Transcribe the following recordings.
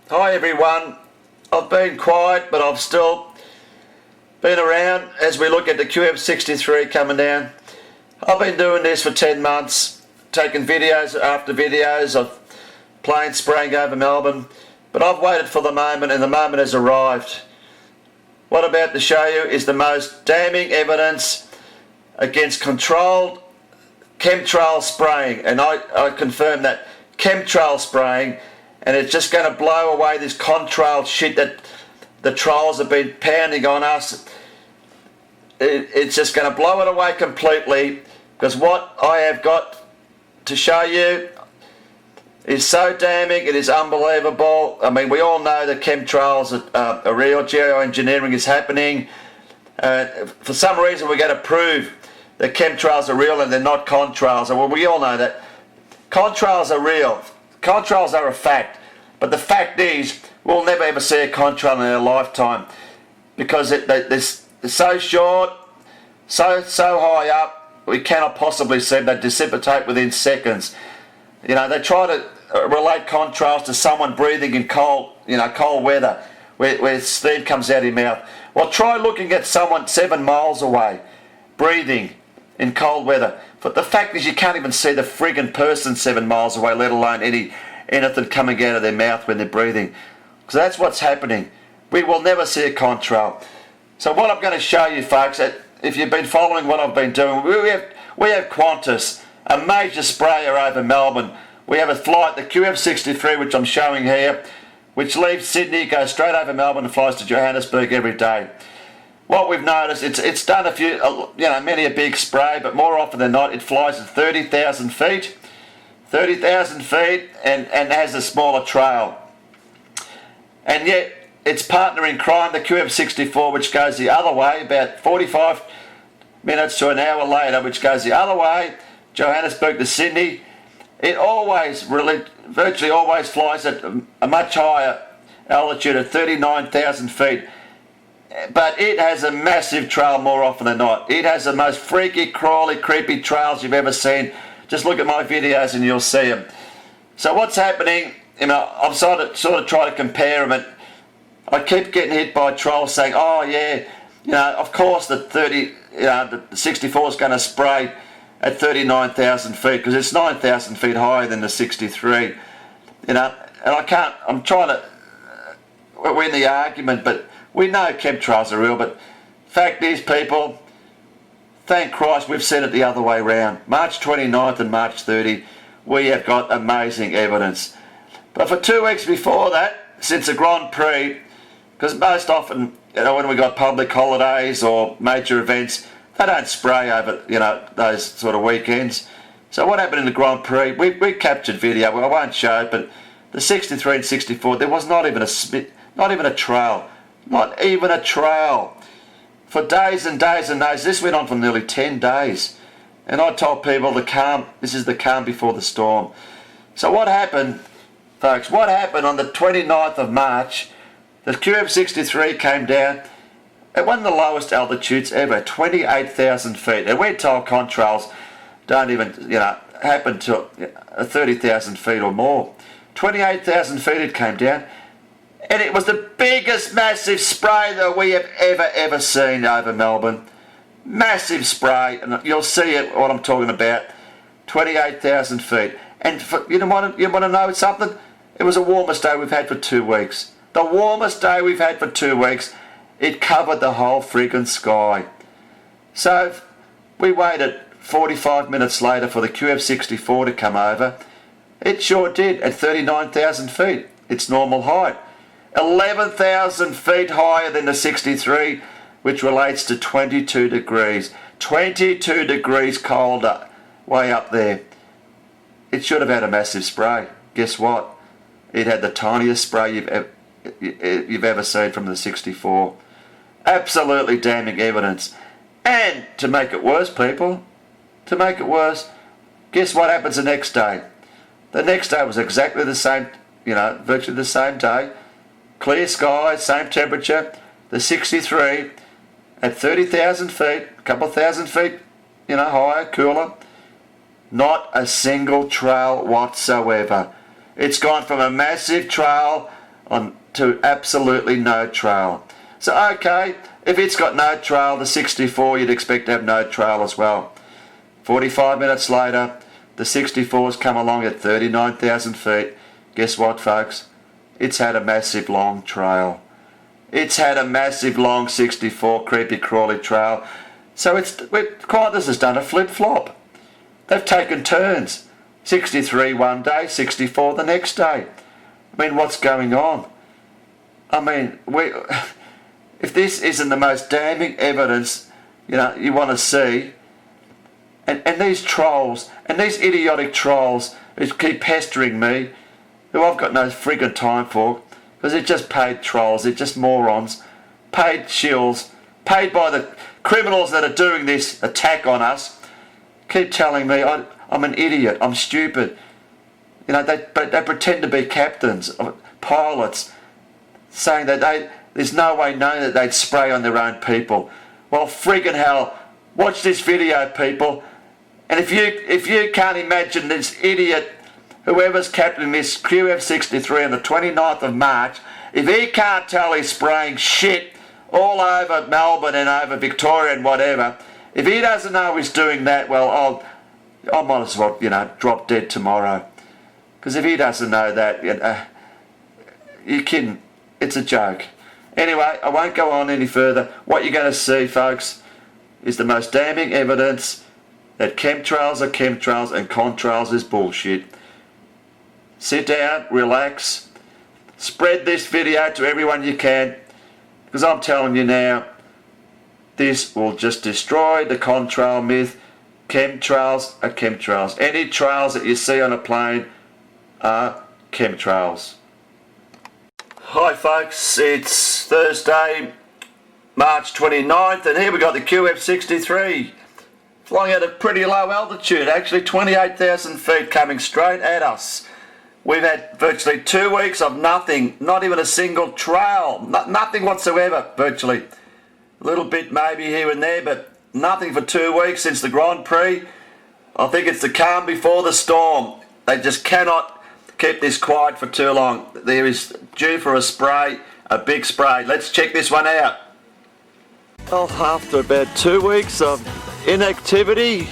Hi everyone, I've been quiet but I've still been around as we look at the QF63 coming down. I've been doing this for 10 months, taking videos after videos of planes spraying over Melbourne, but I've waited for the moment and the moment has arrived. What I'm about to show you is the most damning evidence against controlled chemtrail spraying, and I confirm that chemtrail spraying, and it's just going to blow away this contrail shit that the trolls have been pounding on us. It's just going to blow it away completely, because what I have got to show you is so damning, it is unbelievable. I mean, we all know that chemtrails are real, geoengineering is happening. For some reason we're going to prove that chemtrails are real and they're not contrails. Well, we all know that. Contrails are real. Contrails are a fact. But the fact is, we'll never ever see a contrail in our lifetime, because they're so short, so high up, we cannot possibly see them. They dissipate within seconds. You know, they try to relate contrails to someone breathing in cold weather, where steam comes out of your mouth. Well, try looking at someone 7 miles away, breathing in cold weather. But the fact is, you can't even see the friggin' person 7 miles away, let alone anything coming out of their mouth when they're breathing. So that's what's happening. We will never see a contrail. So what I'm going to show you, folks, that if you've been following what I've been doing, we have Qantas, a major sprayer over Melbourne. We have a flight, the QF63, which I'm showing here, which leaves Sydney, goes straight over Melbourne and flies to Johannesburg every day. What we've noticed, it's done a few, many a big spray, but more often than not, it flies at 30,000 feet. 30,000 feet and has a smaller trail. And yet, its partner in crime, the QF64, which goes the other way, about 45 minutes to an hour later, which goes the other way, Johannesburg to Sydney, it virtually always flies at a much higher altitude at 39,000 feet. But it has a massive trail more often than not. It has the most freaky, crawly, creepy trails you've ever seen. Just look at my videos and you'll see them. So what's happening, I've sort of tried to compare them, and I keep getting hit by trolls saying, oh yeah, of course the 64 is going to spray at 39,000 feet because it's 9,000 feet higher than the 63. And I'm trying to win the argument, but we know chemtrails are real, but fact is, people, thank Christ we've seen it the other way round. March 29th and March 30, we have got amazing evidence. But for 2 weeks before that, since the Grand Prix, because most often, when we got public holidays or major events, they don't spray over, those sort of weekends. So what happened in the Grand Prix? We captured video. Well, I won't show it, but the 63 and 64, there was not even a trail. Not even a trail. For days and days and days. This went on for nearly 10 days. And I told people this is the calm before the storm. So what happened, folks? What happened on the 29th of March? The QF63 came down at one of the lowest altitudes ever, 28,000 feet. And we're told contrails don't even, happen to 30,000 feet or more. 28,000 feet it came down. And it was the biggest massive spray that we have ever seen over Melbourne. Massive spray, and you'll see it, what I'm talking about. 28,000 feet. And you want to know something? It was the warmest day we've had for 2 weeks. The warmest day we've had for 2 weeks. It covered the whole friggin' sky. So we waited 45 minutes later for the QF64 to come over. It sure did, at 39,000 feet. Its normal height. 11,000 feet higher than the 63, which relates to 22 degrees. 22 degrees colder, way up there. It should have had a massive spray. Guess what? It had the tiniest spray you've ever seen from the 64. Absolutely damning evidence. And to make it worse, people, guess what happens the next day? The next day was exactly the same, virtually the same day. Clear skies, same temperature. The 63 at 30,000 feet, a couple of thousand feet, higher, cooler. Not a single trail whatsoever. It's gone from a massive trail on to absolutely no trail. So okay, if it's got no trail, the 64 you'd expect to have no trail as well. 45 minutes later, the 64's come along at 39,000 feet. Guess what, folks? It's had a massive long trail. It's had a massive long 64 creepy crawly trail. So Qantas has done a flip-flop. They've taken turns. 63 one day, 64 the next day. I mean, what's going on? I mean, if this isn't the most damning evidence, you want to see, and these trolls, and these idiotic trolls who keep pestering me, who I've got no friggin' time for, because they're just paid trolls, they're just morons, paid shills, paid by the criminals that are doing this attack on us, keep telling me I'm an idiot, I'm stupid. They pretend to be captains, pilots, saying that there's no way known that they'd spray on their own people. Well, friggin' hell, watch this video, people, and if you can't imagine this idiot, whoever's captaining this QF63 on the 29th of March, if he can't tell he's spraying shit all over Melbourne and over Victoria and whatever, if he doesn't know he's doing that, well, I might as well, drop dead tomorrow. Because if he doesn't know that, you kidding, it's a joke. Anyway, I won't go on any further. What you're going to see, folks, is the most damning evidence that chemtrails are chemtrails and contrails is bullshit. Sit down, relax, spread this video to everyone you can, because I'm telling you now, this will just destroy the contrail myth. Chemtrails are chemtrails. Any trails that you see on a plane are chemtrails. Hi folks, it's Thursday, March 29th, and here we got the QF63 flying at a pretty low altitude, actually 28,000 feet coming straight at us. We've had virtually 2 weeks of nothing, not even a single trail, nothing whatsoever, virtually. A little bit maybe here and there, but nothing for 2 weeks since the Grand Prix. I think it's the calm before the storm. They just cannot keep this quiet for too long. There is due for a spray, a big spray. Let's check this one out. Well, after about 2 weeks of inactivity,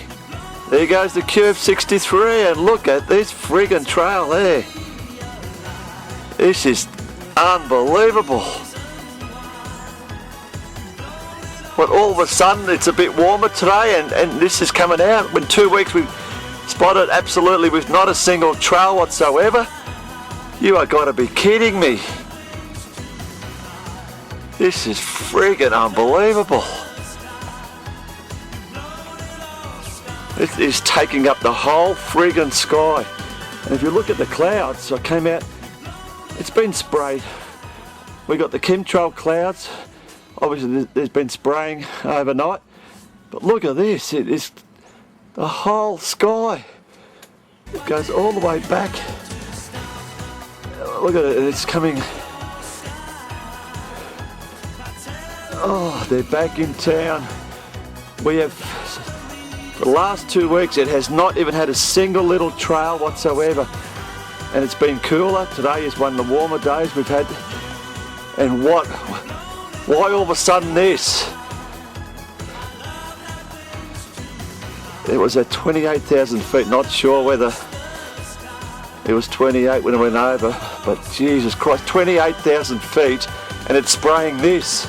there goes the QF63, and look at this friggin' trail there. This is unbelievable. But all of a sudden it's a bit warmer today, and this is coming out. In 2 weeks we've spotted absolutely with not a single trail whatsoever. You are got to be kidding me. This is friggin' unbelievable. It is taking up the whole friggin' sky. And if you look at the clouds, I came out, it's been sprayed. We got the chemtrail clouds. Obviously there's been spraying overnight. But look at this, it is the whole sky. It goes all the way back. Look at it, it's coming. Oh, they're back in town. We have, for the last 2 weeks, it has not even had a single little trail whatsoever. And it's been cooler. Today is one of the warmer days we've had. And why all of a sudden this? It was at 28,000 feet, not sure whether it was 28 when it went over, but Jesus Christ, 28,000 feet and it's spraying this.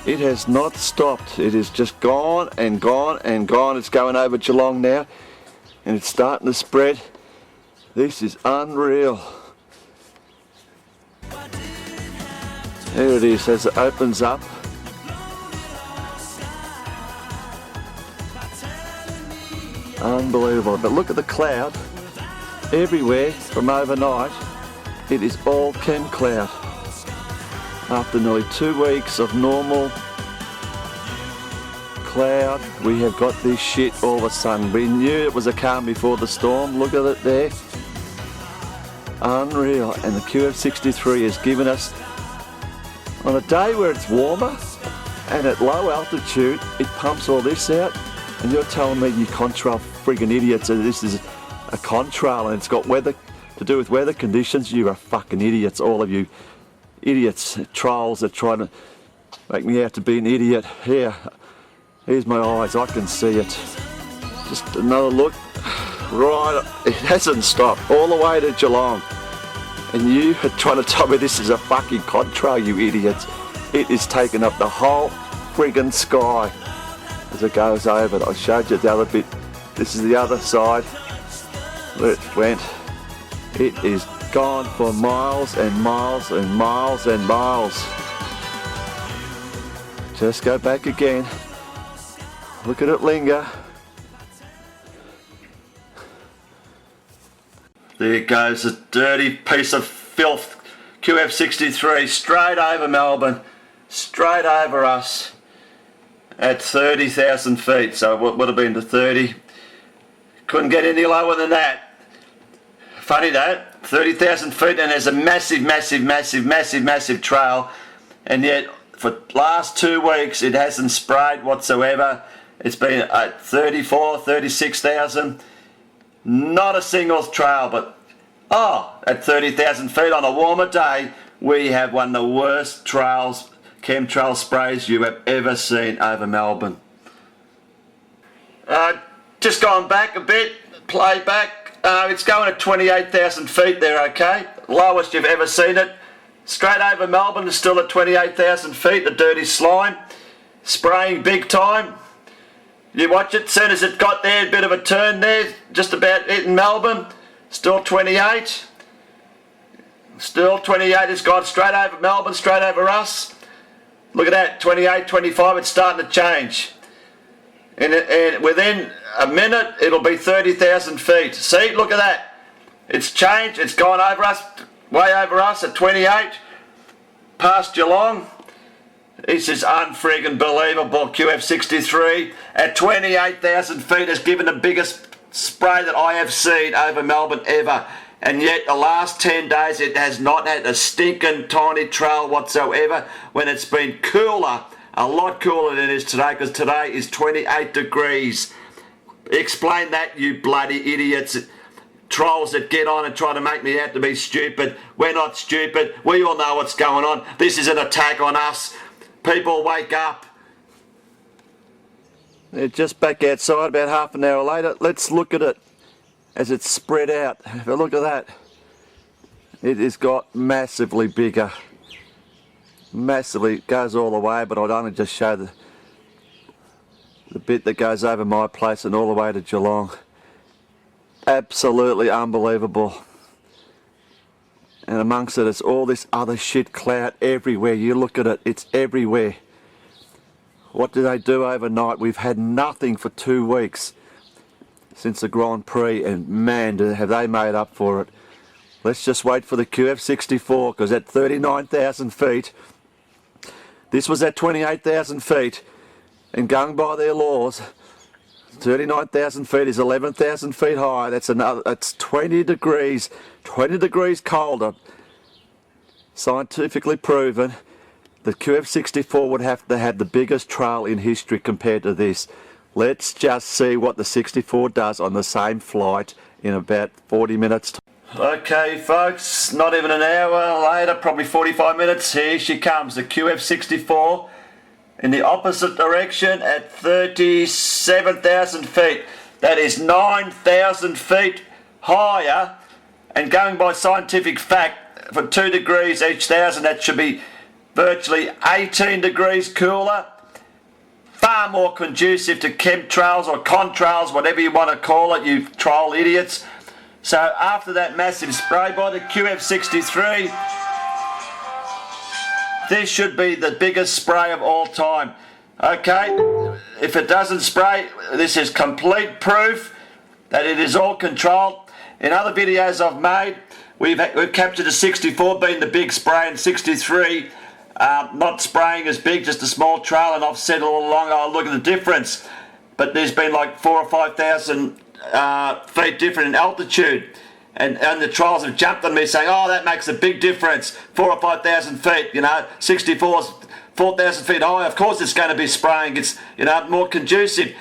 It has not stopped. It has just gone and gone and gone. It's going over Geelong now and it's starting to spread. This is unreal. There it is as it opens up. Unbelievable. But look at the cloud. Everywhere from overnight, it is all chem cloud. After nearly 2 weeks of normal cloud, we have got this shit all of a sudden. We knew it was a calm before the storm. Look at it there. Unreal. And the QF63 has given us, on a day where it's warmer and at low altitude, it pumps all this out. And you're telling me you contrail friggin' idiots that this is a contrail and it's got weather to do with weather conditions. You are fucking idiots, all of you idiots, trolls that try to make me out to be an idiot. Here's my eyes, I can see it. Just another look. Right, it hasn't stopped all the way to Geelong. And you are trying to tell me this is a fucking contrail, you idiots. It is taking up the whole friggin' sky as it goes over. I showed you the other bit. This is the other side where it went. It is gone for miles and miles and miles and miles. Just go back again. Look at it linger. There goes a dirty piece of filth. QF63 straight over Melbourne, straight over us at 30,000 feet. So what would have been to 30? Couldn't get any lower than that. Funny that, 30,000 feet, and there's a massive, massive, massive, massive, massive trail, and yet for the last 2 weeks it hasn't sprayed whatsoever. It's been at 34, 36,000. Not a single trail, but at 30,000 feet on a warmer day, we have one of the worst trails, chemtrail sprays you have ever seen over Melbourne. Just going back a bit, play back. It's going at 28,000 feet there, okay? Lowest you've ever seen it. Straight over Melbourne is still at 28,000 feet, the dirty slime. Spraying big time. You watch it, as soon as it got there, a bit of a turn there, just about hitting Melbourne. Still 28. Still 28, it's gone straight over Melbourne, straight over us. Look at that, 28, 25, it's starting to change. And within a minute, it'll be 30,000 feet. See, look at that. It's changed, it's gone over us, way over us at 28, past Geelong. This is unfriggin' believable. QF63 at 28,000 feet has given the biggest spray that I have seen over Melbourne ever. And yet the last 10 days it has not had a stinking tiny trail whatsoever, when it's been cooler, a lot cooler than it is today, because today is 28 degrees. Explain that, you bloody idiots. Trolls that get on and try to make me out to be stupid. We're not stupid. We all know what's going on. This is an attack on us. People, wake up. They're just back outside about half an hour later. Let's look at it as it's spread out. Have a look at that. It has got massively bigger. Massively. It goes all the way, but I'd only just show the bit that goes over my place and all the way to Geelong. Absolutely unbelievable. And amongst it is all this other shit cloud everywhere. You look at it, it's everywhere. What do they do overnight? We've had nothing for 2 weeks since the Grand Prix, and man, have they made up for it. Let's just wait for the QF64, because at 39,000 feet, this was at 28,000 feet, and going by their laws, 39,000 feet is 11,000 feet high. That's 20 degrees colder. Scientifically proven. The QF64 would have to have the biggest trail in history compared to this. Let's just see what the 64 does on the same flight in about 40 minutes. Okay folks, not even an hour later, probably 45 minutes, here she comes, the QF64. In the opposite direction at 37,000 feet. That is 9,000 feet higher, and going by scientific fact, for 2 degrees each thousand, that should be virtually 18 degrees cooler. Far more conducive to chemtrails or contrails, whatever you want to call it, you troll idiots. So after that massive spray by the QF63, this should be the biggest spray of all time. Okay, if it doesn't spray, this is complete proof that it is all controlled. In other videos I've made, we've captured a 64 being the big spray, and 63 not spraying as big, just a small trail, and I've said all along, oh look at the difference. But there's been like 4,000 or 5,000 feet different in altitude. And the trials have jumped on me saying, oh, that makes a big difference, 4,000 or 5,000 feet, 64's 4,000 feet high, of course it's going to be spraying, it's, more conducive.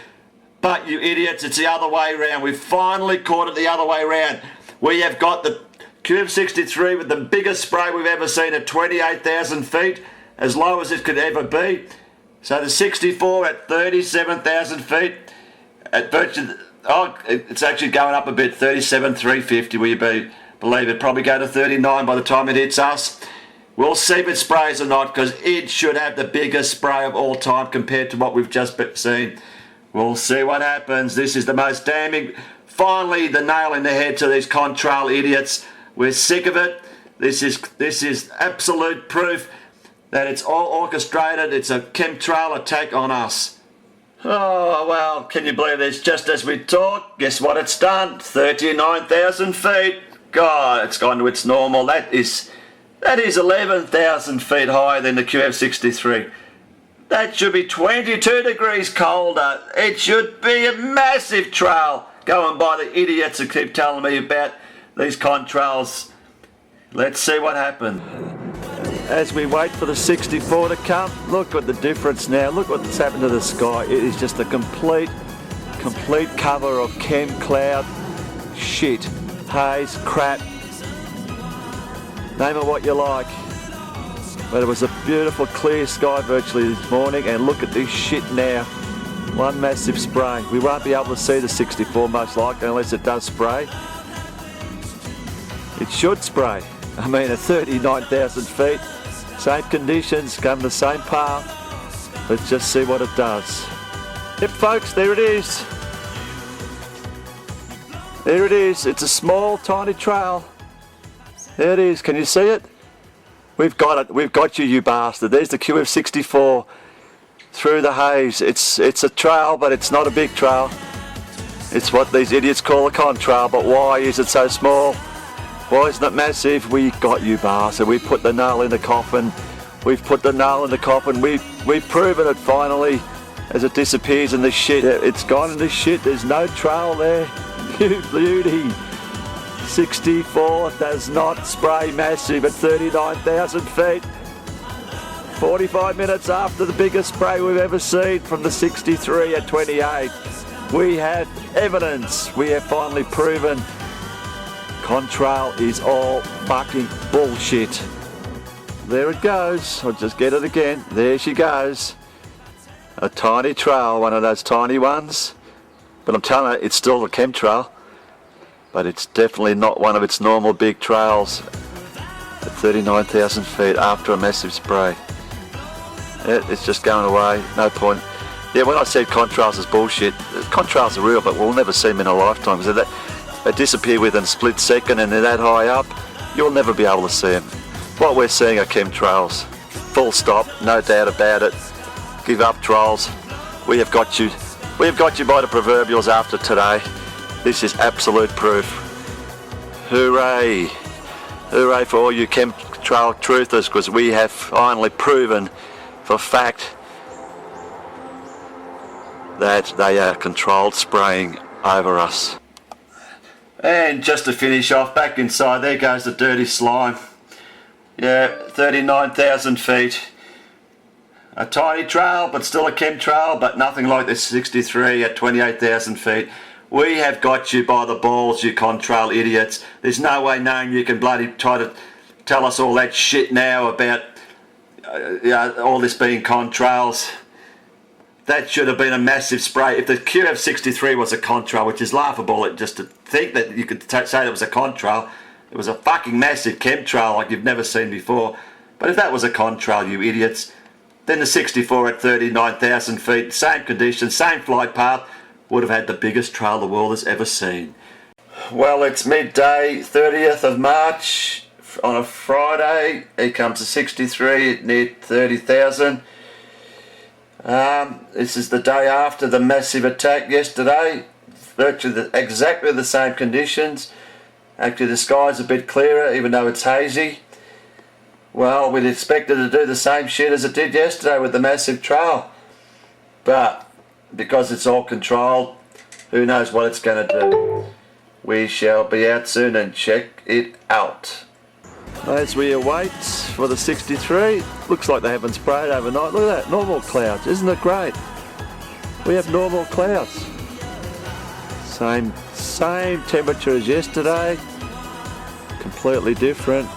But you idiots, it's the other way around. We've finally caught it the other way around. We have got the QF63 with the biggest spray we've ever seen at 28,000 feet, as low as it could ever be. So the 64 at 37,000 feet, at virtually, it's actually going up a bit, 37,350, will you believe it? Probably go to 39 by the time it hits us. We'll see if it sprays or not, because it should have the biggest spray of all time compared to what we've just seen. We'll see what happens. This is the most damning, finally the nail in the head to these contrail idiots. We're sick of it. This is absolute proof that it's all orchestrated. It's a chemtrail attack on us. Oh, well, can you believe this? Just as we talk, guess what it's done? 39,000 feet. God, it's gone to its normal. That is 11,000 feet higher than the QF63. That should be 22 degrees colder. It should be a massive trail, going by the idiots who keep telling me about these contrails. Let's see what happens. As we wait for the 64 to come, look at the difference now. Look what's happened to the sky. It is just a complete cover of chem cloud, shit, haze, crap. Name it what you like. But it was a beautiful clear sky virtually this morning, and look at this shit now. One massive spray. We won't be able to see the 64 most likely unless it does spray. It should spray. I mean, at 39,000 feet, same conditions, come the same path. Let's just see what it does. Yep, folks, there it is. There it is. It's a small, tiny trail. There it is. Can you see it? We've got it. We've got you, you bastard. There's the QF64 through the haze. It's a trail, but it's not a big trail. It's what these idiots call a contrail. But why is it so small? Why isn't it massive? We got you, bastard. We put the nail in the coffin. We've put the nail in the coffin. We've proven it finally as it disappears in the shit. It's gone in the shit. There's no trail there. You beauty. 64 does not spray massive at 39,000 feet. 45 minutes after the biggest spray we've ever seen from the 63 at 28. We have evidence. We have finally proven contrail is all fucking bullshit. There it goes. I'll just get it again. There she goes. A tiny trail, one of those tiny ones. But I'm telling you, it's still a chemtrail. But it's definitely not one of its normal big trails at 39,000 feet after a massive spray. It's just going away, no point. Yeah, when I said contrails is bullshit, contrails are real, but we'll never see them in a lifetime. So they disappear within a split second and they're that high up, you'll never be able to see them. What we're seeing are chemtrails. Full stop, no doubt about it. Give up, trolls. We have got you. We have got you by the proverbials after today. This is absolute proof. Hooray! Hooray for all you chemtrail truthers, because we have finally proven for fact that they are controlled spraying over us. And just to finish off, back inside, there goes the dirty slime. Yeah, 39,000 feet. A tiny trail, but still a chemtrail, but nothing like this 63 at 28,000 feet. We have got you by the balls, you contrail idiots. There's no way known you can bloody try to tell us all that shit now about all this being contrails. That should have been a massive spray. If the QF63 was a contrail, which is laughable, just to think that you could say it was a contrail, it was a fucking massive chemtrail like you've never seen before. But if that was a contrail, you idiots, then the 64 at 39,000 feet, same conditions, same flight path, would have had the biggest trail the world has ever seen. Well, it's midday, 30th of March, on a Friday. Here comes the 63 near 30,000. This is the day after the massive attack yesterday. Virtually exactly the same conditions. Actually, the sky's a bit clearer, even though it's hazy. Well, we'd expect it to do the same shit as it did yesterday with the massive trail. But because it's all controlled, who knows what it's going to do. We shall be out soon and check it out. As we await for the 63, looks like they haven't sprayed overnight. Look at that, normal clouds, isn't it great? We have normal clouds. Same temperature as yesterday. completely different.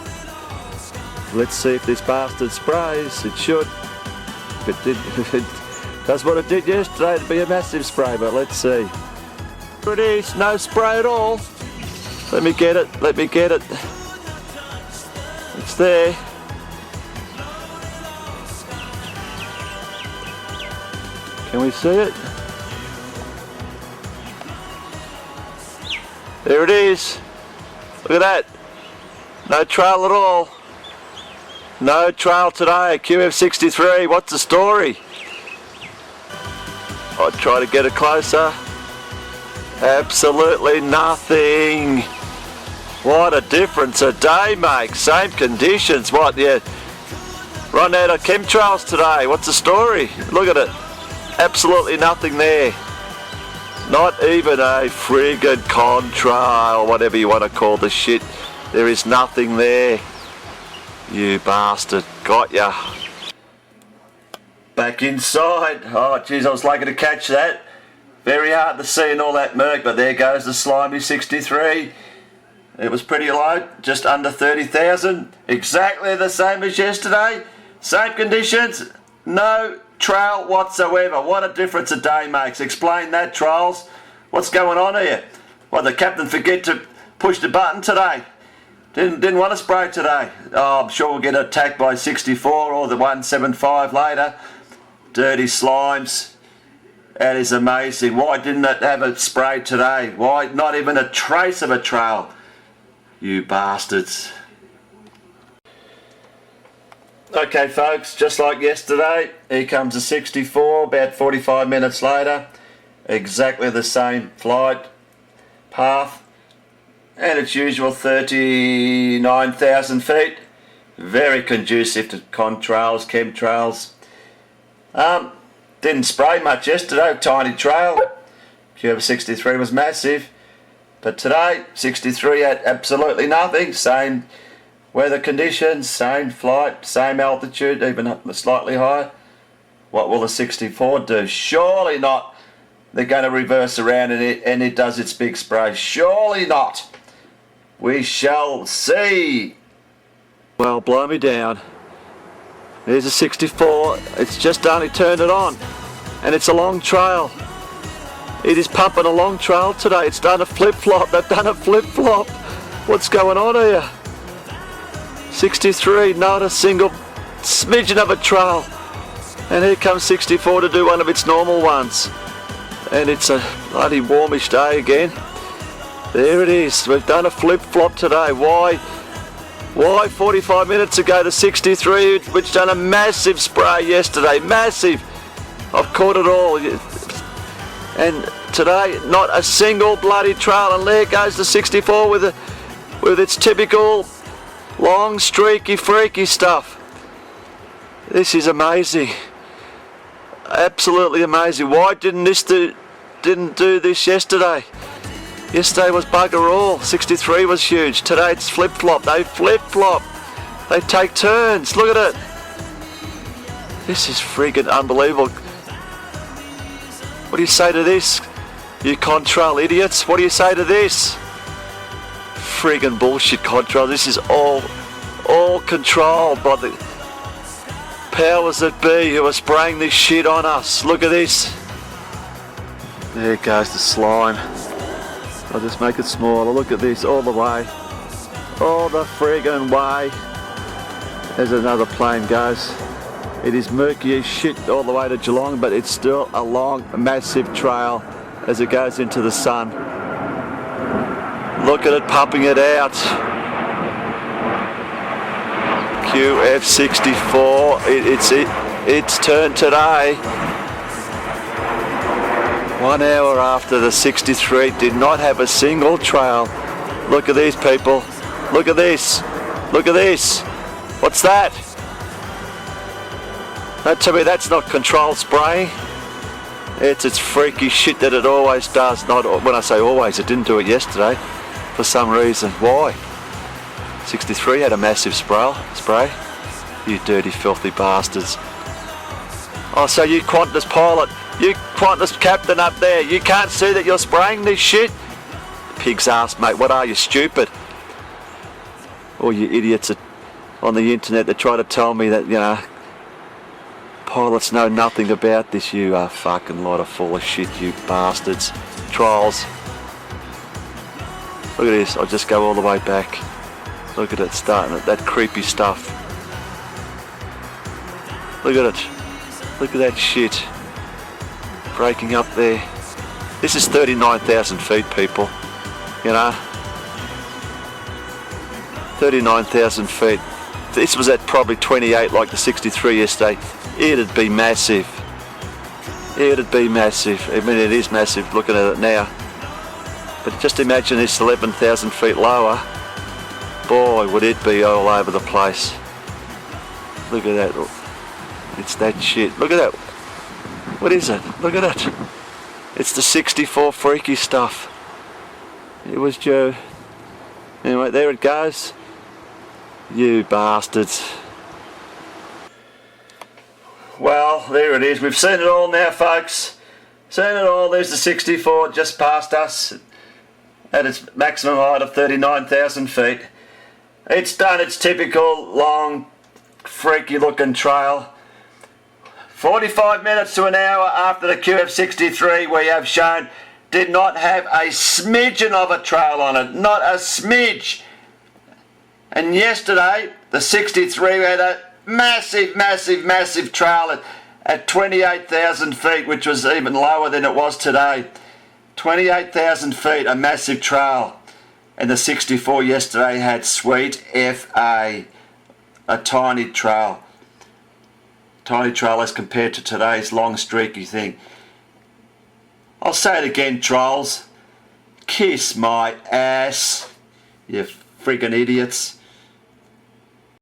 Let's see if this bastard sprays. It should. If it did, if it does what it did yesterday, it'd be a massive spray, but let's see. Here it is, no spray at all. Let me get it, let me get it. It's there. Can we see it? There it is. Look at that. No trail at all. No trail today. QF63. What's the story? I'll try to get it closer. Absolutely nothing. What a difference a day makes. Same conditions. What? Yeah. Run out of chemtrails today. What's the story? Look at it. Absolutely nothing there. Not even a friggin' contrail, whatever you want to call the shit. There is nothing there. You bastard. Got ya. Back inside. Oh, jeez, I was lucky to catch that. Very hard to see in all that murk, but there goes the slimy 63. It was pretty low, just under 30,000. Exactly the same as yesterday. Same conditions. No trail whatsoever. What a difference a day makes. Explain that, trials. What's going on here? Well, the captain forget to push the button today. Didn't want to spray today. Oh, I'm sure we'll get attacked by 64 or the 175 later. Dirty slimes. That is amazing. Why didn't it have it sprayed today? Why not even a trace of a trail? You bastards. Okay folks, just like yesterday, here comes a 64 about 45 minutes later. Exactly the same flight path and its usual 39,000 feet. Very conducive to contrails, chemtrails. Didn't spray much yesterday, tiny trail. QF63 was massive. But today, 63 had absolutely nothing. Same weather conditions, same flight, same altitude, even slightly higher. What will the 64 do? Surely not. They're going to reverse around and it does its big spray. Surely not. We shall see. Well, blow me down. There's a 64. It's just only turned it on. And it's a long trail. It is pumping a long trail today. It's done a flip-flop. They've done a flip-flop. What's going on here? 63, not a single smidgen of a trail. And here comes 64 to do one of its normal ones. And it's a bloody warmish day again. There it is. We've done a flip-flop today. Why 45 minutes ago the 63, which done a massive spray yesterday. Massive. I've caught it all. And today, not a single bloody trail. And there goes the 64 with its typical long, streaky, freaky stuff. This is amazing. Absolutely amazing. Why didn't do this yesterday? Yesterday was bugger all. 63 was huge. Today it's flip-flop. They flip-flop. They take turns. Look at it. This is friggin' unbelievable. What do you say to this, you contrail idiots? What do you say to this? Friggin' bullshit contrail. This is all controlled by the powers that be who are spraying this shit on us. Look at this. There goes the slime. I'll just make it smaller. Look at this, all the way. All the friggin' way. There's another plane goes. It is murky as shit all the way to Geelong, but it's still a long, massive trail as it goes into the sun. Look at it pumping it out. QF64, it's turn today. 1 hour after the 63 did not have a single trail. Look at these people. Look at this. Look at this. What's that? Don't tell me that's not controlled spraying. It's freaky shit that it always does. Not when I say always, it didn't do it yesterday for some reason. Why? 63 had a massive spray. You dirty, filthy bastards. Oh, so you Qantas pilot, you Qantas captain up there, you can't see that you're spraying this shit? Pig's ass, mate. What are you, stupid? all you idiots on the internet that try to tell me that, you know, pilots know nothing about this. You are fucking lot of full of shit, you bastards. Trials. Look at this, I'll just go all the way back. Look at it starting at that creepy stuff. Look at it. Look at that shit. Breaking up there. This is 39,000 feet, people. You know? 39,000 feet. This was at probably 28 like the 63 yesterday. It'd be massive. It'd be massive. I mean, it is massive looking at it now. But just imagine this 11,000 feet lower. Boy, would it be all over the place. Look at that. It's that shit. Look at that. What is it? Look at it. It's the 64 freaky stuff. It was Joe. Anyway, there it goes. You bastards. Well, there it is. We've seen it all now, folks. Seen it all. There's the 64 just past us at its maximum height of 39,000 feet. It's done its typical long, freaky looking trail. 45 minutes to an hour after the QF63 we have shown did not have a smidgen of a trail on it. Not a smidge. And yesterday, the 63 had a massive, massive, massive trail at 28,000 feet, which was even lower than it was today. 28,000 feet, a massive trail. And the 64 yesterday had sweet FA, a tiny trail. Tiny trail as compared to today's long streaky thing. I'll say it again, trolls. Kiss my ass, you friggin' idiots.